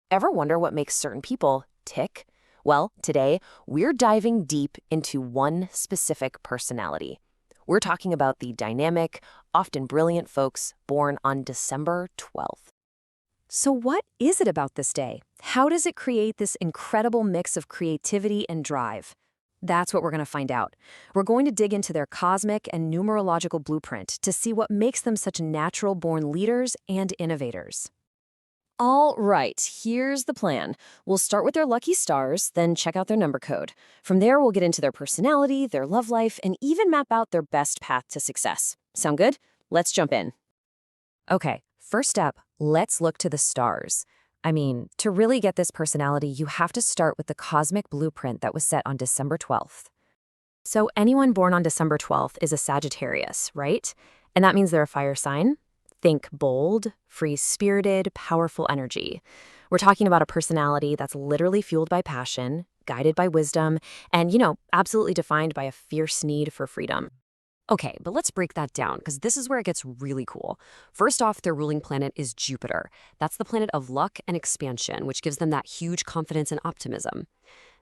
Ever wonder what makes certain people tick? Well, today we're diving deep into one specific personality. We're talking about the dynamic, often brilliant folks born on December 12th. So, what is it about this day? How does it create this incredible mix of creativity and drive? That's what we're going to find out. We're going to dig into their cosmic and numerological blueprint to see what makes them such natural born leaders and innovators. All right, here's the plan. We'll start with their lucky stars, then check out their number code. From there, we'll get into their personality, their love life, and even map out their best path to success. Sound good? Let's jump in. Okay, first up, let's look to the stars. To really get this personality, you have to start with the cosmic blueprint that was set on December 12th. So anyone born on December 12th is a Sagittarius, right? And that means they're a fire sign. Think bold, free-spirited, powerful energy. We're talking about a personality that's literally fueled by passion, guided by wisdom, and, absolutely defined by a fierce need for freedom. Okay, but let's break that down, because this is where it gets really cool. First off, their ruling planet is Jupiter. That's the planet of luck and expansion, which gives them that huge confidence and optimism.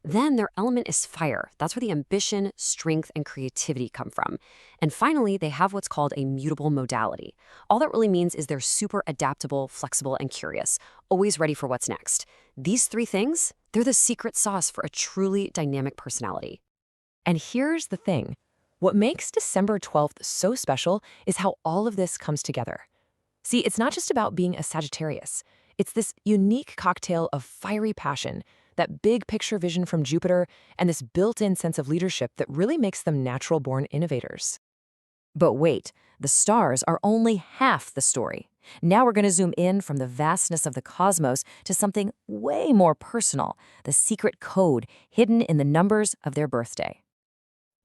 Then their element is fire. That's where the ambition, strength, and creativity come from. And finally, they have what's called a mutable modality. All that really means is they're super adaptable, flexible, and curious, always ready for what's next. These three things, they're the secret sauce for a truly dynamic personality. And here's the thing. What makes December 12th so special is how all of this comes together. See, it's not just about being a Sagittarius. It's this unique cocktail of fiery passion, that big picture vision from Jupiter, and this built-in sense of leadership that really makes them natural-born innovators. But wait, the stars are only half the story. Now we're going to zoom in from the vastness of the cosmos to something way more personal, the secret code hidden in the numbers of their birthday.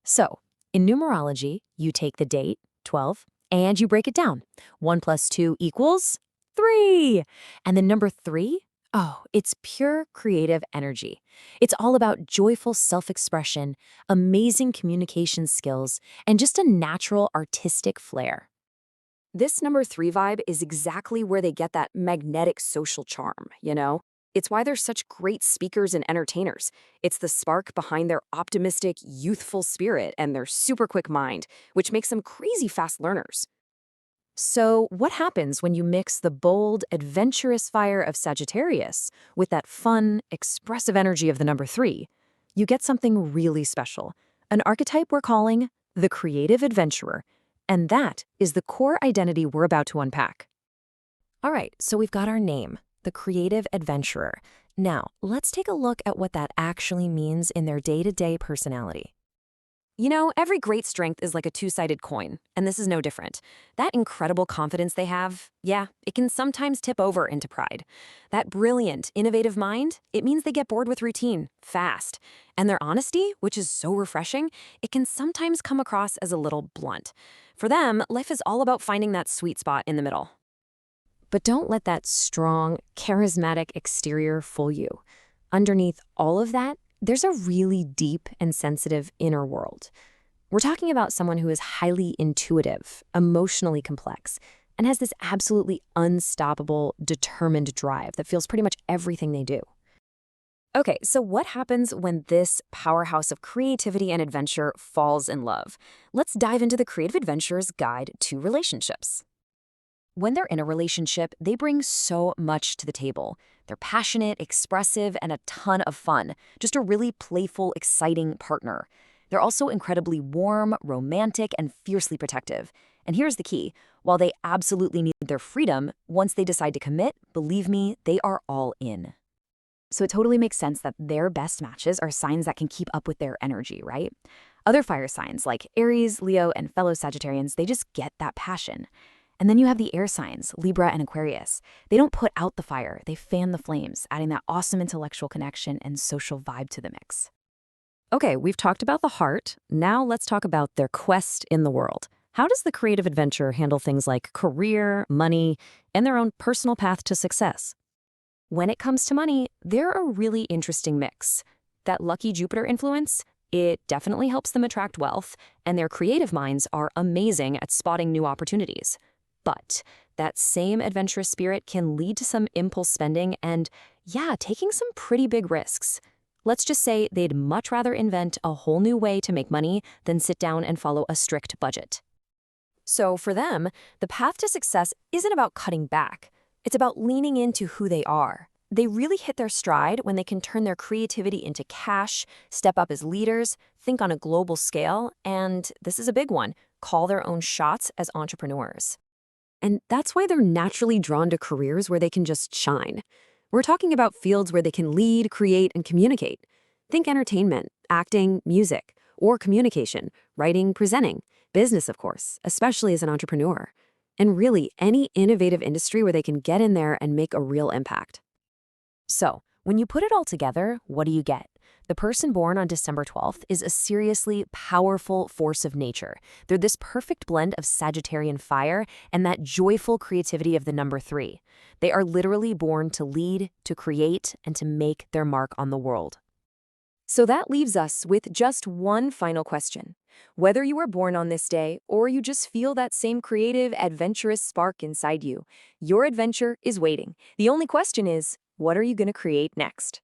So, in numerology, you take the date, 12, and you break it down. 1 plus 2 equals 3. And the number 3? Oh, it's pure creative energy. It's all about joyful self-expression, amazing communication skills, and just a natural artistic flair. This number 3 vibe is exactly where they get that magnetic social charm, It's why they're such great speakers and entertainers. It's the spark behind their optimistic, youthful spirit and their super quick mind, which makes them crazy fast learners. So what happens when you mix the bold, adventurous fire of Sagittarius with that fun, expressive energy of the number 3? You get something really special, an archetype we're calling the creative adventurer. And that is the core identity we're about to unpack. All right, so we've got our name, the creative adventurer. Now, let's take a look at what that actually means in their day-to-day personality. Every great strength is like a two-sided coin, and this is no different. That incredible confidence they have, it can sometimes tip over into pride. That brilliant, innovative mind, it means they get bored with routine, fast. And their honesty, which is so refreshing, it can sometimes come across as a little blunt. For them, life is all about finding that sweet spot in the middle. But don't let that strong, charismatic exterior fool you. Underneath all of that, there's a really deep and sensitive inner world. We're talking about someone who is highly intuitive, emotionally complex, and has this absolutely unstoppable, determined drive that feels pretty much everything they do. Okay, so what happens when this powerhouse of creativity and adventure falls in love? Let's dive into the Creative Adventurer's Guide to Relationships. When they're in a relationship, they bring so much to the table. They're passionate, expressive, and a ton of fun. Just a really playful, exciting partner. They're also incredibly warm, romantic, and fiercely protective. And here's the key. While they absolutely need their freedom, once they decide to commit, believe me, they are all in. So it totally makes sense that their best matches are signs that can keep up with their energy, right? Other fire signs like Aries, Leo, and fellow Sagittarians, they just get that passion. And then you have the air signs, Libra and Aquarius. They don't put out the fire, they fan the flames, adding that awesome intellectual connection and social vibe to the mix. Okay, we've talked about the heart. Now let's talk about their quest in the world. How does the creative adventurer handle things like career, money, and their own personal path to success? When it comes to money, they're a really interesting mix. That lucky Jupiter influence, it definitely helps them attract wealth, and their creative minds are amazing at spotting new opportunities. But that same adventurous spirit can lead to some impulse spending and, yeah, taking some pretty big risks. Let's just say they'd much rather invent a whole new way to make money than sit down and follow a strict budget. So for them, the path to success isn't about cutting back. It's about leaning into who they are. They really hit their stride when they can turn their creativity into cash, step up as leaders, think on a global scale, and this is a big one, call their own shots as entrepreneurs. And that's why they're naturally drawn to careers where they can just shine. We're talking about fields where they can lead, create, and communicate. Think entertainment, acting, music, or communication, writing, presenting, business, of course, especially as an entrepreneur. And really, any innovative industry where they can get in there and make a real impact. So, when you put it all together, what do you get? The person born on December 12th is a seriously powerful force of nature. They're this perfect blend of Sagittarian fire and that joyful creativity of the number 3. They are literally born to lead, to create, and to make their mark on the world. So that leaves us with just one final question. Whether you were born on this day or you just feel that same creative, adventurous spark inside you, your adventure is waiting. The only question is, what are you going to create next?